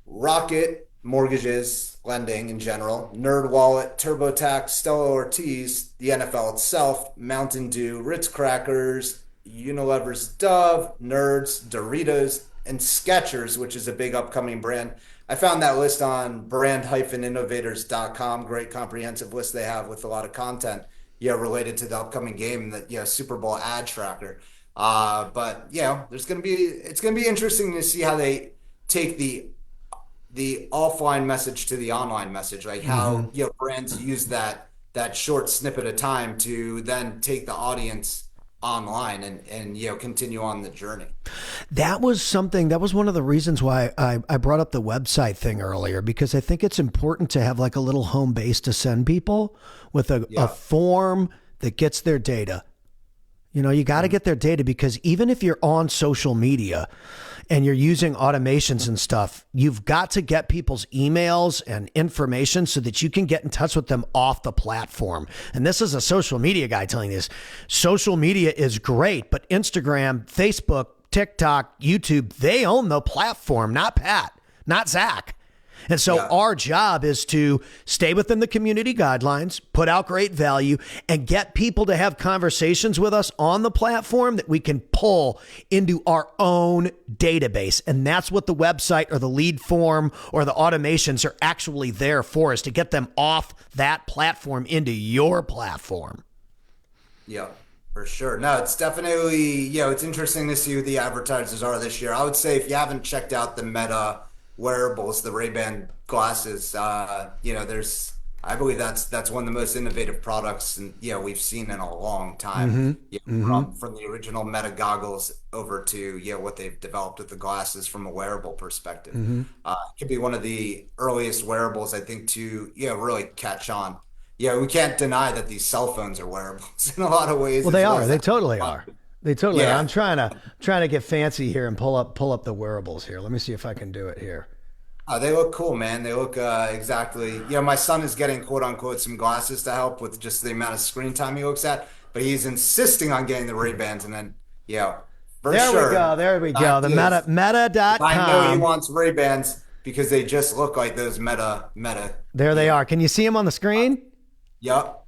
Rocket, mortgages, lending in general, NerdWallet, TurboTax, Stella Ortiz, the NFL itself, Mountain Dew, Ritz Crackers, Unilever's Dove, Nerds, Doritos, and Skechers, which is a big upcoming brand. I found that list on brand-innovators.com. Great comprehensive list they have with a lot of content, related to the upcoming game, that Super Bowl ad tracker. But it's gonna be interesting to see how they take the offline message to the online message, like how brands use that that short snippet of time to then take the audience online and continue on the journey. That was one of the reasons why I brought up the website thing earlier, because I think it's important to have like a little home base to send people with a form that gets their data. You got to get their data, because even if you're on social media and you're using automations and stuff, you've got to get people's emails and information so that you can get in touch with them off the platform. And this is a social media guy telling you this. Social media is great, but Instagram, Facebook, TikTok, YouTube, they own the platform, not Pat, not Zach. And so our job is to stay within the community guidelines, put out great value, and get people to have conversations with us on the platform that we can pull into our own database. And that's what the website or the lead form or the automations are actually there for, is to get them off that platform into your platform. Yeah, for sure. No, it's definitely, it's interesting to see who the advertisers are this year. I would say if you haven't checked out the Meta wearables, the Ray-Ban glasses, I believe that's one of the most innovative products we've seen in a long time. From the original Meta goggles over to what they've developed with the glasses from a wearable perspective. It could be one of the earliest wearables, I think, to really catch on. We can't deny that these cell phones are wearables in a lot of ways. Well, they are. They totally are. They totally are. I'm trying to get fancy here and pull up the wearables here. Let me see if I can do it here. They look cool, man. They look exactly. My son is getting quote unquote some glasses to help with just the amount of screen time he looks at, but he's insisting on getting the Ray-Bans, and then for sure. There we go. The meta.com. I know he wants Ray-Bans because they just look like those meta. There they are. Can you see them on the screen? Yep.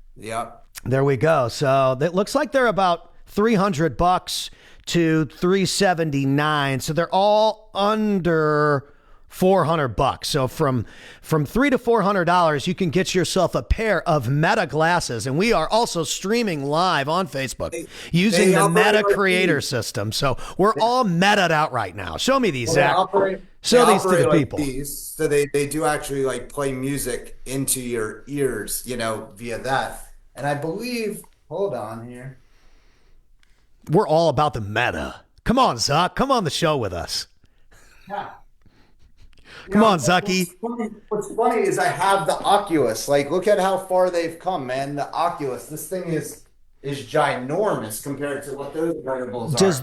There we go. So it looks like they're about $300 to $379. So they're all under $400. So from $300 to $400, you can get yourself a pair of Meta glasses. And we are also streaming live on Facebook using the Meta creator system. So we're all meta'd out right now. Show me these, Zach. Show these to the people. So they do actually like play music into your ears, via that. And I believe, hold on here. We're all about the meta. Come on, Zuck. Come on the show with us. Yeah. Come on, Zucky. What's funny is I have the Oculus. Like, look at how far they've come, man. The Oculus. This thing is ginormous compared to what those wearables are. Does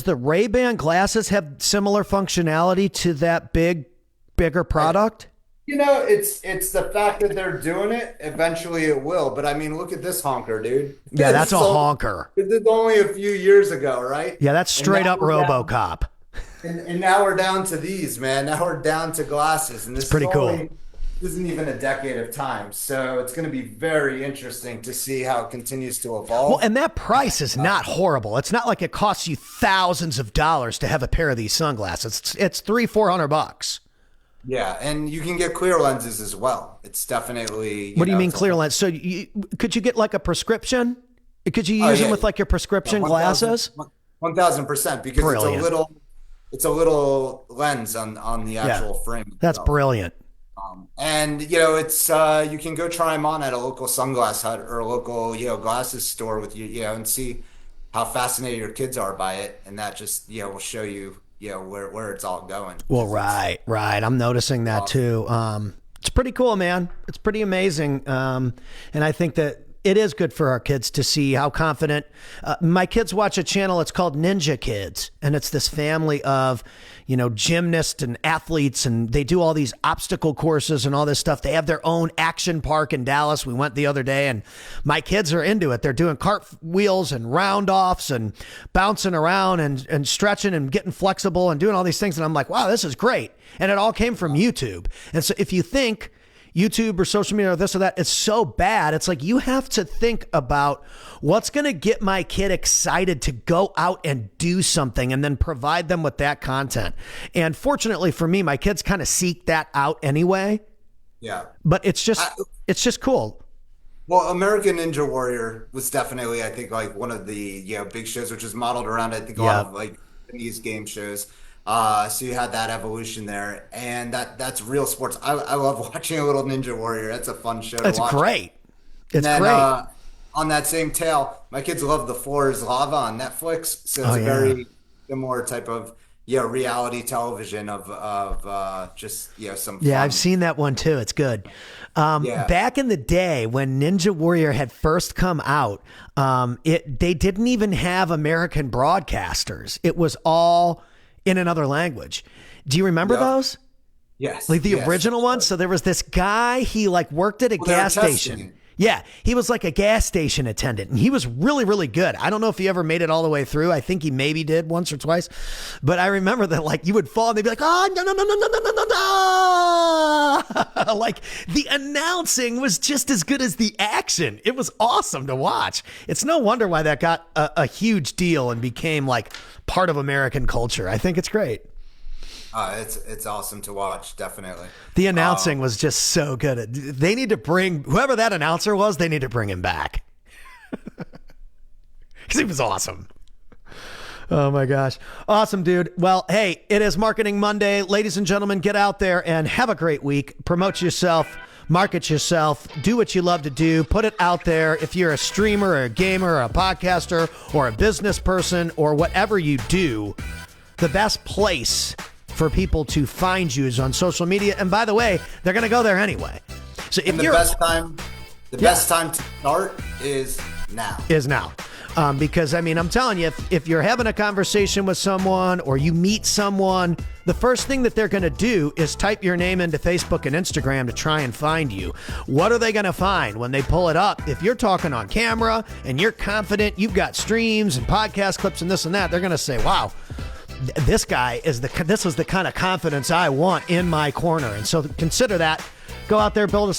the Ray-Ban glasses have similar functionality to that bigger product? It's the fact that they're doing it. Eventually it will. But I mean, look at this honker, dude. Yeah, that's a honker. This is only a few years ago, right? Yeah, that's straight up RoboCop. And now we're down to these, man. Now we're down to glasses. And this is pretty cool. This isn't even a decade of time. So it's going to be very interesting to see how it continues to evolve. Well, and that price is not horrible. It's not like it costs you thousands of dollars to have a pair of these sunglasses. It's $300-$400. Yeah, and you can get clear lenses as well. It's definitely. What do you mean clear lens? So could you get like a prescription? Could you use them with like your prescription glasses? 1,000%, because brilliant. It's a little lens on the actual frame. That's brilliant. And it's you can go try them on at a local sunglass hut or a local glasses store with you and see how fascinated your kids are by it, and that just will show you where it's all going. Well, right. I'm noticing that too. It's pretty cool, man. It's pretty amazing. And I think that it is good for our kids to see how confident. My kids watch a channel. It's called Ninja Kids, and it's this family of, gymnasts and athletes, and they do all these obstacle courses and all this stuff. They have their own action park in Dallas. We went the other day, and my kids are into it. They're doing cartwheels and round offs and bouncing around and stretching and getting flexible and doing all these things. And I'm like, wow, this is great. And it all came from YouTube. And so if you think YouTube or social media or this or that, it's so bad. It's like you have to think about what's going to get my kid excited to go out and do something and then provide them with that content. And fortunately for me, my kids kind of seek that out anyway. Yeah. But it's just cool. Well, American Ninja Warrior was definitely, I think, like one of the big shows, which is modeled around, I think, a lot of like Japanese game shows. So you had that evolution there, and that's real sports. I love watching a little Ninja Warrior. That's a fun show to watch. That's great. It's And then great. on that same tail, my kids love The Floor is Lava on Netflix. So it's Oh a yeah. very similar type of reality television of just some Yeah, I've fun. seen that one too. It's good. Yeah. Back in the day when Ninja Warrior had first come out, they didn't even have American broadcasters. It was all in another language. Do you remember Yep. those? Yes. Like the Yes. original ones? So there was this guy, he like worked at a Well, they were gas testing station. it. Yeah, he was like a gas station attendant, and he was really, really good. I don't know if he ever made it all the way through. I think he maybe did once or twice, but I remember that like you would fall and they'd be like, "Oh no no no no no no no no no!" Like the announcing was just as good as the action. It was awesome to watch. It's no wonder why that got a huge deal and became like part of American culture. I think it's great. It's awesome to watch, definitely. The announcing was just so good. They need to bring whoever that announcer was. They need to bring him back because he was awesome. Oh my gosh. Awesome, dude. Well, hey, it is Marketing Monday. Ladies and gentlemen, get out there and have a great week. Promote yourself, market yourself, do what you love to do, put it out there. If you're a streamer or a gamer or a podcaster or a business person or whatever you do, the best place for people to find you is on social media. And by the way, they're going to go there anyway. So if And the you're best time to start is now. Because I mean, I'm telling you, if you're having a conversation with someone or you meet someone, the first thing that they're going to do is type your name into Facebook and Instagram to try and find you. What are they going to find when they pull it up? If you're talking on camera and you're confident, you've got streams and podcast clips and this and that, they're going to say, wow, this guy is this is the kind of confidence I want in my corner. And so consider that. Go out there, build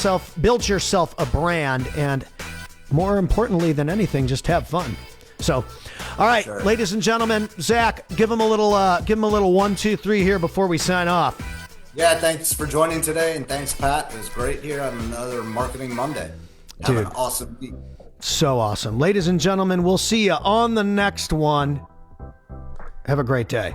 yourself a brand, and more importantly than anything, just have fun. So, all right, Sure. Ladies and gentlemen, Zach, give him a little 1, 2, 3 here before we sign off. Yeah, thanks for joining today, and thanks, Pat. It was great here on another Marketing Monday. Have Dude. an awesome week. So awesome. Ladies and gentlemen, we'll see you on the next one. Have a great day.